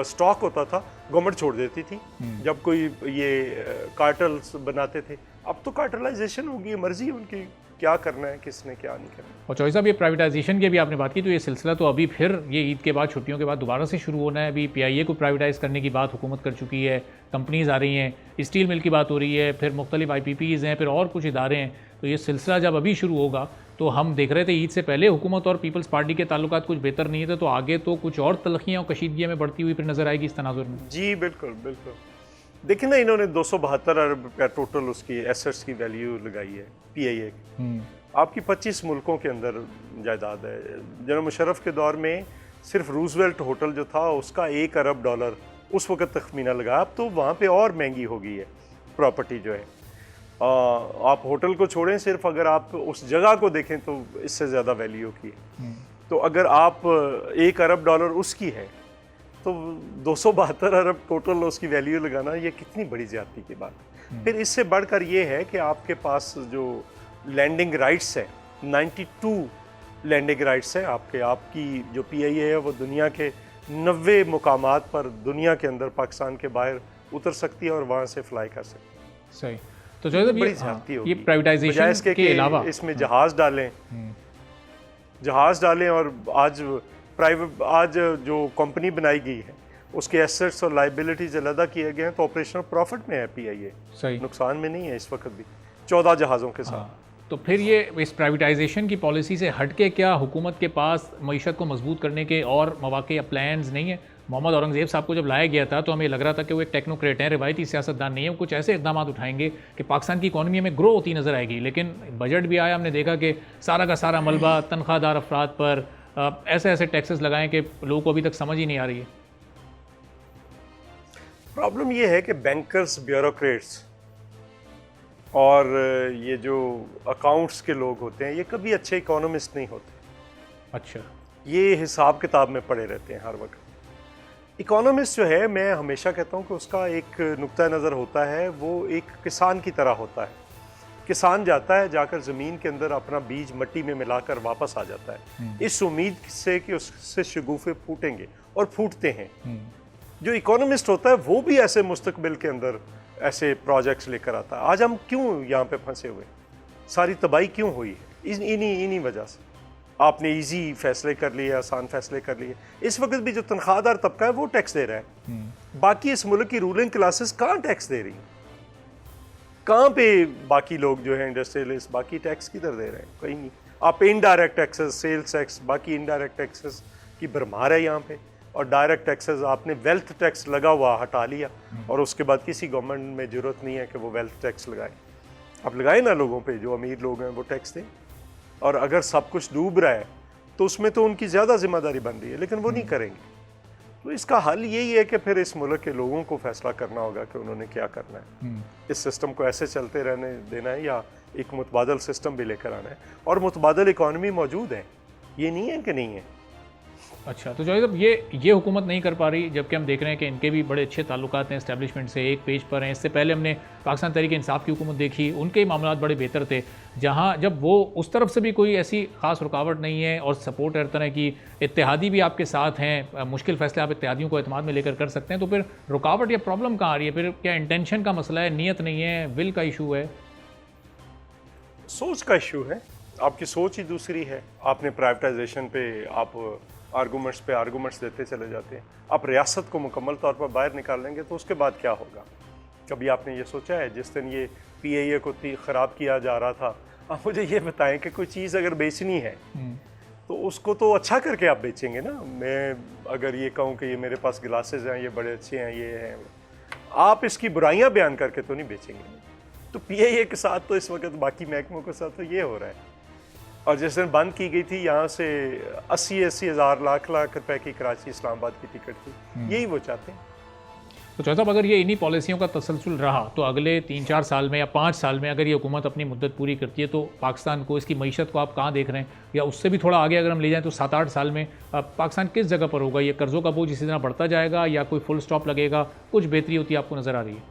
स्टॉक होता था, गवर्नमेंट छोड़ देती थी जब कोई ये कार्टल्स बनाते थे। अब तो कार्टलाइजेशन होगी, मर्जी है उनकी क्या करना है, किसने क्या नहीं करना। और चौधरी साहब, ये प्राइवेटाइजेशन की अभी आपने बात की, तो ये सिलसिला तो अभी फिर ये ईद के बाद, छुट्टियों के बाद दोबारा से शुरू होना है। अभी PIA को प्राइवेटाइज़ करने की बात हुकूमत कर चुकी है, कंपनीज़ आ रही हैं, स्टील मिल की बात हो रही है, फिर मुख्तलिफ IPPs हैं, फिर और कुछ इदारे हैं। तो ये सिलसिला जब अभी शुरू होगा, तो हम देख रहे थे ईद से पहले हुकूमत और पीपल्स पार्टी के ताल्लुकात कुछ बेहतर नहीं थे, तो आगे तो कुछ और तलखियाँ और कशीदगियाँ में बढ़ती हुई फिर नज़र आएगी इस तनाजुर में। जी बिल्कुल बिल्कुल। देखिए ना, इन्होंने 272 अरब का टोटल उसकी एसेट्स की वैल्यू लगाई है PIA की। आपकी 25 मुल्कों के अंदर जायदाद है। जनरल मुशर्रफ के दौर में सिर्फ रूजवेल्ट होटल जो था उसका $1 अरब उस वक़्त तखमीना लगा। अब तो वहाँ पे और महंगी हो गई है प्रॉपर्टी जो है। आप होटल को छोड़ें, सिर्फ अगर आप उस जगह को देखें तो इससे ज़्यादा वैल्यू की है। तो अगर आप $1 अरब उसकी है तो 272 अरब टोटल उसकी वैल्यू लगाना, ये कितनी बड़ी ज़्यादती की बात है। फिर इससे बढ़कर ये है कि आपके पास जो लैंडिंग राइट्स है, 92 लैंडिंग राइट्स है आपकी जो PIA है वो दुनिया के 90 मुकामात पर दुनिया के अंदर, पाकिस्तान के बाहर उतर सकती है और वहाँ से फ्लाई कर सकती है। सही। तो जो बड़ी ज़्यादती होगी। ये प्राइवेटाइजेशन के अलावा इसमें जहाज़ डालें और आज जो कंपनी बनाई गई है उसके एसेट्स और लाइबिलिटीज अलग किए गए हैं, तो ऑपरेशनल प्रॉफिट में है PIA, सही नुकसान में नहीं है इस वक्त भी 14 जहाज़ों के साथ। तो फिर ये इस प्राइवेटाइजेशन की पॉलिसी से हट के क्या हुकूमत के पास मईशत को मजबूत करने के और मौके या प्लान्स नहीं है? मोहम्मद औरंगज़ेब साहब को जब लाया गया था तो हमें लग रहा था कि वो एक टेक्नोक्रेट हैं, रिवायती सियासतदान नहीं है, वो कुछ ऐसे इकदाम उठाएंगे कि पाकिस्तान की इकॉनमी में ग्रो होती नज़र आएगी। लेकिन बजट भी आया, हमने देखा कि सारा का सारा मलबा तनख्वाहदार अफराद पर ऐसे ऐसे टैक्सेस लगाएं कि लोगों को अभी तक समझ ही नहीं आ रही है। प्रॉब्लम ये है कि बैंकर्स, ब्यूरोक्रेट्स और ये जो अकाउंट्स के लोग होते हैं, ये कभी अच्छे इकोनॉमिस्ट नहीं होते। अच्छा, ये हिसाब किताब में पड़े रहते हैं हर वक्त। इकोनॉमिस्ट जो है, मैं हमेशा कहता हूँ कि उसका एक नुक्ता नज़र होता है, वो एक किसान की तरह होता है। किसान जाता है, जाकर ज़मीन के अंदर अपना बीज मट्टी में मिलाकर वापस आ जाता है, इस उम्मीद से कि उससे शगुफ़े फूटेंगे, और फूटते हैं। जो इकोनॉमिस्ट होता है वो भी ऐसे मुस्तकबिल के अंदर ऐसे प्रोजेक्ट्स लेकर आता है। आज हम क्यों यहाँ पे फंसे हुए, सारी तबाही क्यों हुई है? इन्हीं वजह से आपने इजी फैसले कर लिए, आसान फैसले कर लिए। इस वक्त भी जो तनख्वाहदार तबका है वो टैक्स दे रहा है, बाकी इस मुल्क की रूलिंग क्लासेस कहाँ टैक्स दे रही हैं? कहाँ पे बाकी लोग जो हैं इंडस्ट्रियलिस्ट, बाकी टैक्स किधर दे रहे हैं? कहीं नहीं। आप इनडायरेक्ट टैक्सेस, सेल्स टैक्स, बाकी इनडायरेक्ट टैक्सेस की भरमार है यहाँ पे, और डायरेक्ट टैक्सेस आपने वेल्थ टैक्स लगा हुआ हटा लिया, और उसके बाद किसी गवर्नमेंट में ज़रूरत नहीं है कि वो वेल्थ टैक्स लगाए। आप लगाए ना लोगों पे, जो अमीर लोग हैं वो टैक्स दें, और अगर सब कुछ डूब रहा है तो उसमें तो उनकी ज़्यादा जिम्मेदारी बन रही है, लेकिन वो नहीं करेंगे। तो इसका हल यही है कि फिर इस मुल्क के लोगों को फैसला करना होगा कि उन्होंने क्या करना है। इस सिस्टम को ऐसे चलते रहने देना है या एक मुतबादल सिस्टम भी लेकर आना है, और मुतबादल इकॉनमी मौजूद है, ये नहीं है कि नहीं है। अच्छा, तो जाहिद साहब ये हुकूमत नहीं कर पा रही, जबकि हम देख रहे हैं कि इनके भी बड़े अच्छे ताल्लुकात हैं इस्टेब्लिशमेंट से, एक पेज पर हैं। इससे पहले हमने पाकिस्तान तहरीक इंसाफ की हुकूमत देखी, उनके मामलात बड़े बेहतर थे, जहाँ जब वो उस तरफ से भी कोई ऐसी ख़ास रुकावट नहीं है और सपोर्ट हर तरह की, इत्तेहादी भी आपके साथ हैं, मुश्किल फैसले आप इत्तेहादियों को एतमाद में लेकर कर सकते हैं, तो फिर रुकावट या प्रॉब्लम कहाँ आ रही है? फिर क्या इंटेंशन का मसला है, नीयत नहीं है, विल का इशू है? सोच का इशू है, आपकी सोच ही दूसरी है। आपने प्राइवेटाइजेशन पे आप आर्गूमेंट्स देते चले जाते हैं। आप रियासत को मुकम्मल तौर पर बाहर निकाल लेंगे तो उसके बाद क्या होगा? कभी आपने ये सोचा है? जिस दिन ये PIA को ख़राब किया जा रहा था, आप मुझे ये बताएं कि कोई चीज़ अगर बेचनी है तो उसको तो अच्छा करके आप बेचेंगे ना। मैं अगर ये कहूँ कि ये मेरे पास गिलासेस हैं, ये बड़े अच्छे हैं, ये हैं, आप इसकी बुराइयाँ बयान करके तो नहीं बेचेंगे। तो PIA के साथ तो इस वक्त बाकी महकमों के साथ तो ये हो रहा है। और जिस दिन बंद की गई थी, यहाँ से 80 हज़ार लाख रुपए की कराची इस्लामाबाद की टिकट थी, यही वो चाहते हैं। तो चौथा, अगर ये इन्हीं पॉलिसियों का तसलसल रहा तो अगले 3-4 साल में या 5 साल में अगर ये हुकूमत अपनी मुद्दत पूरी करती है तो पाकिस्तान को, इसकी मईशत को आप कहाँ देख रहे हैं? या उससे भी थोड़ा आगे अगर हम ले जाएँ तो 7-8 साल में पाकिस्तान किस जगह पर होगा? ये कर्ज़ों का बोझ इसी तरह बढ़ता जाएगा या कोई फुल स्टॉप लगेगा? कुछ बेहतरी होती आपको नज़र आ रही है?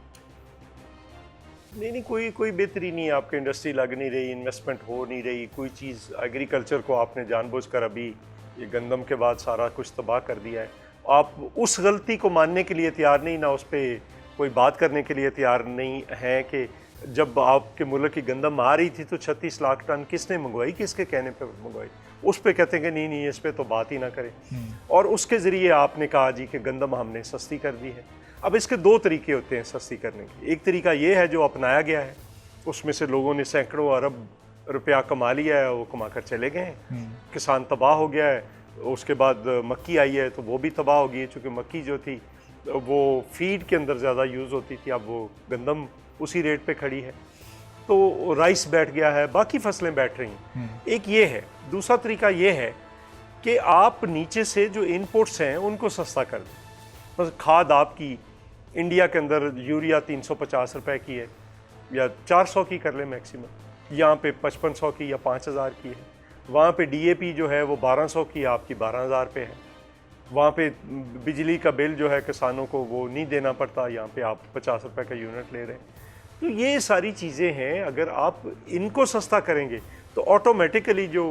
नहीं, कोई बेहतरी नहीं है। आपकी इंडस्ट्री लग नहीं रही, इन्वेस्टमेंट हो नहीं रही, कोई चीज़। एग्रीकल्चर को आपने जानबूझकर अभी ये गंदम के बाद सारा कुछ तबाह कर दिया है। आप उस गलती को मानने के लिए तैयार नहीं, ना उस पर कोई बात करने के लिए तैयार नहीं है कि जब आपके मुल्क की गंदम आ रही थी तो 36 लाख टन किसने मंगवाई, किसके कहने पे मंगवाई? उस पर कहते हैं कि नहीं इस पर तो बात ही ना करें। और उसके ज़रिए आपने कहा जी कि गंदम हमने सस्ती कर दी है। अब इसके 2 तरीके होते हैं सस्ती करने के। एक तरीका ये है जो अपनाया गया है, उसमें से लोगों ने सैकड़ों अरब रुपया कमा लिया है, वो कमा कर चले गए हैं, किसान तबाह हो गया है। उसके बाद मक्की आई है तो वो भी तबाह हो गई है, चूँकि मक्की जो थी वो फीड के अंदर ज़्यादा यूज़ होती थी, अब वो गंदम उसी रेट पे खड़ी है, तो राइस बैठ गया है, बाकी फसलें बैठ रही हैं। एक ये है। दूसरा तरीका ये है कि आप नीचे से जो इनपुट्स हैं उनको सस्ता कर दें। बस खाद आपकी इंडिया के अंदर यूरिया 350 रुपए की है या 400 की कर ले मैक्सिमम, यहाँ पे 5500 की या 5000 की है। वहाँ पे DAP जो है वो 1200 की, आपकी 12000 पे है। वहाँ पे बिजली का बिल जो है किसानों को वो नहीं देना पड़ता, यहाँ पे आप 50 रुपए का यूनिट ले रहे हैं। तो ये सारी चीज़ें हैं, अगर आप इनको सस्ता करेंगे तो ऑटोमेटिकली जो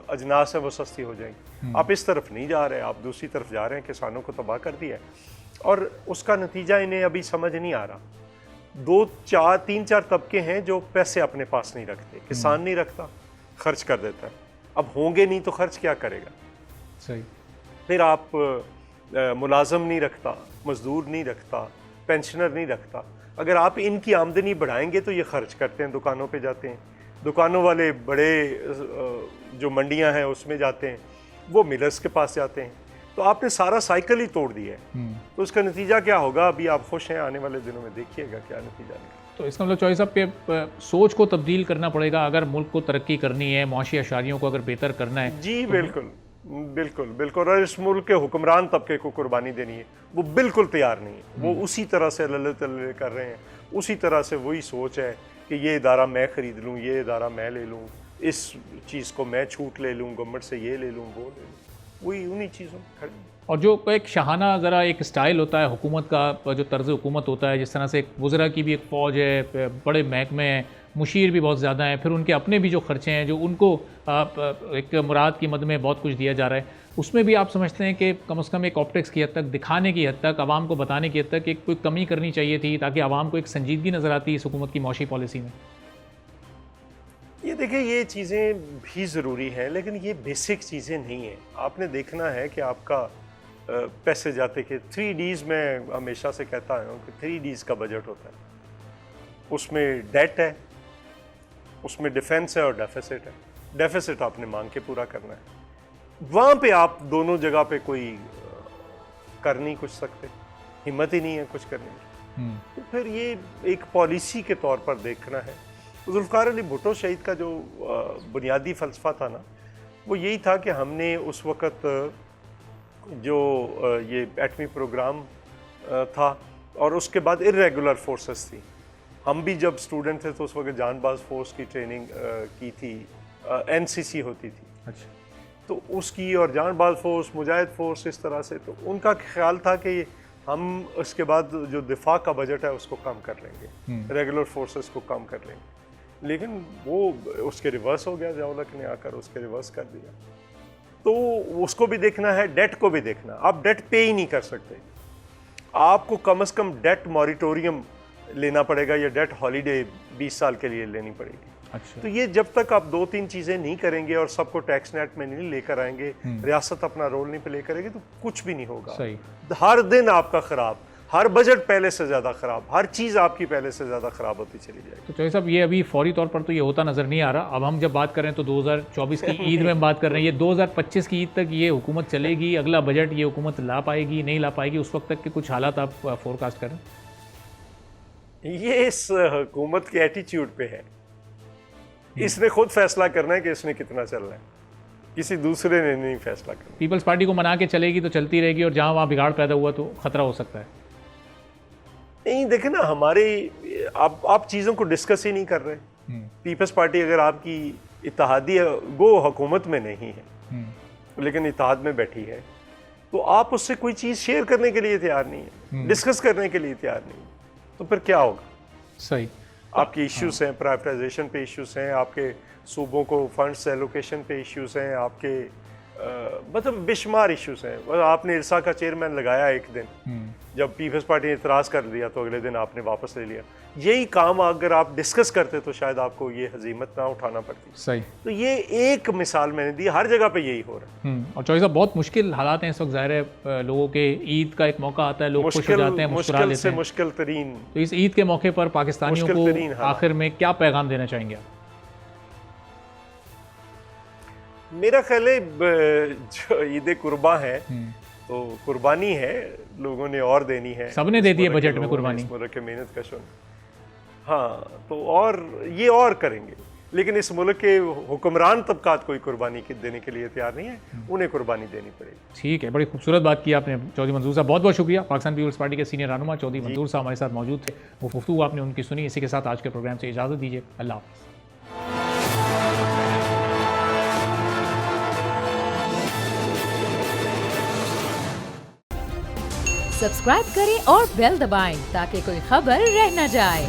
अजनास है वो सस्ती हो जाएंगी। आप इस तरफ नहीं जा रहे, आप दूसरी तरफ जा रहे हैं, किसानों को तबाह कर दिया है, और उसका नतीजा इन्हें अभी समझ नहीं आ रहा। 3-4 तबके हैं जो पैसे अपने पास नहीं रखते। किसान नहीं रखता, खर्च कर देता है। अब होंगे नहीं तो खर्च क्या करेगा? सही। फिर आप मुलाजम नहीं रखता, मजदूर नहीं रखता, पेंशनर नहीं रखता। अगर आप इनकी आमदनी बढ़ाएंगे तो ये खर्च करते हैं, दुकानों पे जाते हैं, दुकानों वाले बड़े जो मंडियां हैं उसमें जाते हैं, वो मिलर्स के पास जाते हैं। तो आपने सारा साइकिल ही तोड़ दिया है। तो उसका नतीजा क्या होगा? अभी आप खुश हैं, आने वाले दिनों में देखिएगा क्या नतीजा निकलेगा। तो इसका मतलब चौधरी साहब के सोच को तब्दील करना पड़ेगा अगर मुल्क को तरक्की करनी है, मुआशी अशारियों को अगर बेहतर करना है। जी बिल्कुल बिल्कुल बिल्कुल। और इस मुल्क के हुक्मरान तबके को कुर्बानी देनी है, वो बिल्कुल तैयार नहीं है। वो उसी तरह से लल्ले तल्ले कर रहे हैं, उसी तरह से वही सोच है कि ये इदारा मैं ख़रीद लूँ, ये इदारा मैं ले लूँ, इस चीज़ को मैं छूट ले लूँ, गवर्नमेंट से ये ले लूँ, वो ले लूँ, वही उन्हीं चीज़ों में खड़े। और जो एक शाहाना ज़रा एक स्टाइल होता है हुकूमत का, जो तर्ज़ हुकूमत होता है, जिस तरह से एक वज़रा की भी एक फ़ौज है, बड़े महकमे हैं, मुशीर भी बहुत ज़्यादा हैं, फिर उनके अपने भी जो ख़र्चे हैं, जो उनको एक मुराद की मद में बहुत कुछ दिया जा रहा है, उसमें भी आप समझते हैं कि कम से कम एक ऑप्टिक्स की हद तक, दिखाने की हद तक, आवाम को बताने की हद तक एक कोई कमी करनी चाहिए थी ताकि आवाम को एक संजीदगी नज़र आती इस हुकूमत की मौशी पॉलिसी में? ये देखिए, ये चीज़ें भी ज़रूरी हैं, लेकिन ये बेसिक चीज़ें नहीं हैं। आपने देखना है कि आपका पैसे जाते कि 3Ds में हमेशा से कहता हूँ कि 3Ds का बजट होता है। उसमें डेट है, उसमें डिफेंस है और डेफिसिट है। डेफिसिट आपने मांग के पूरा करना है। वहाँ पे आप दोनों जगह पे कोई कर नहीं कुछ सकते, हिम्मत ही नहीं है कुछ करने की। तो फिर ये एक पॉलिसी के तौर पर देखना है। जुल्फ़िकार अली भुट्टो शहीद का जो बुनियादी फ़लसफ़ा था ना, वो यही था कि हमने उस वक़्त जो ये एटमी प्रोग्राम था और उसके बाद इर्रेगुलर फोर्सेस थी। हम भी जब स्टूडेंट थे तो उस वक़्त जानबाज फोर्स की ट्रेनिंग की थी, एनसीसी होती थी। अच्छा। तो उसकी और जानबाज फोर्स, मुजाहिद फोर्स, इस तरह से तो उनका ख्याल था कि हम उसके बाद जो दिफा का बजट है उसको कम कर लेंगे, रेगुलर फोर्सेस को कम कर लेंगे। लेकिन वो उसके रिवर्स हो गया, ज़िया-उल-हक ने आकर उसके रिवर्स कर दिया। तो उसको भी देखना है, डेट को भी देखना। आप डेट पे ही नहीं कर सकते, आपको कम से कम डेट मॉरिटोरियम लेना पड़ेगा या डेट हॉलीडे 20 साल के लिए लेनी पड़ेगी। अच्छा। तो ये जब तक आप 2-3 चीज़ें नहीं करेंगे और सबको टैक्स नेट में नहीं लेकर आएंगे, रियासत अपना रोल नहीं प्ले करेगी, तो कुछ भी नहीं होगा। सही। हर दिन आपका ख़राब, हर बजट पहले से ज़्यादा ख़राब, हर चीज़ आपकी पहले से ज़्यादा ख़राब होती चली जाएगी। तो चौधरी साहब, ये अभी फौरी तौर पर तो ये होता नज़र नहीं आ रहा। अब हम जब बात कर रहे हैं तो 2024 की ईद में हम बात कर रहे हैं, ये 2025 की ईद तक ये हुकूमत चलेगी, अगला बजट ये हुकूमत ला पाएगी नहीं ला पाएगी, उस वक्त तक के कुछ हालात आप फोरकास्ट करें? ये इस हुकूमत के एटीट्यूड पे है। इसने खुद फैसला करना है कि इसने कितना चलना है, किसी दूसरे ने नहीं फैसला करना। पीपल्स पार्टी को मना के चलेगी तो चलती रहेगी और जहाँ वहाँ बिगाड़ पैदा हुआ तो खतरा हो सकता है। नहीं, देखे ना, हमारे आप चीज़ों को डिस्कस ही नहीं कर रहे। पीपल्स पार्टी अगर आपकी इत्तेहादी गो हुकूमत में नहीं है लेकिन इत्तेहाद में बैठी है, तो आप उससे कोई चीज़ शेयर करने के लिए तैयार नहीं है, डिस्कस करने के लिए तैयार नहीं है, तो फिर क्या होगा? सही। आपके इश्यूज हैं, प्राइवेटाइजेशन पे इश्यूज हैं, आपके सूबों को फंड्स एलोकेशन पे इश्यूज हैं, आपके मतलब बेशुमार इश्यूज हैं। मतलब आपने इरसा का चेयरमैन लगाया एक दिन, जब पीपल्स पार्टी ने इतराज़ कर दिया तो अगले दिन आपने वापस ले लिया। यही काम अगर आप डिस्कस करते तो शायद आपको ये हजीमत ना उठाना पड़ती। सही। तो ये एक मिसाल मैंने दी, हर जगह पे यही हो रहा है। और चौधरी साहब, बहुत मुश्किल हालात हैं इस वक्त, ज़ाहिर है लोगों के ईद का एक मौका आता है, लोग खुश हो जाते हैं, मुस्कुरा लेते हैं। मुश्किल तरीन। तो इस ईद के मौके पर पाकिस्तानियों को आखिर में क्या पैगाम देना चाहेंगे आप? मेरा ख्याल है जो ईद कुर्बा है तो कुर्बानी है, लोगों ने और देनी है, सबने दे दी है बजट में कुर्बानी, मुल्क के मेहनत कशों। हाँ, तो और ये और करेंगे, लेकिन इस मुल्क के हुक्मरान तबकात कोई कुर्बानी देने के लिए तैयार नहीं है, उन्हें कुर्बानी देनी पड़ेगी। ठीक है, बड़ी खूबसूरत बात की आपने चौधरी मंजूर साहब, बहुत बहुत शुक्रिया। पाकिस्तान पीपल्स पार्टी के सीनियर रहनुमा चौधरी मंजूर साहब हमारे साथ मौजूद थे, वो गुफ्तगू आपने उनकी सुनी। इसी के साथ आज के प्रोग्राम से इजाज़त दीजिए, अल्लाह हाफ़िज़। सब्सक्राइब करें और बेल दबाएं ताकि कोई खबर रह न जाए।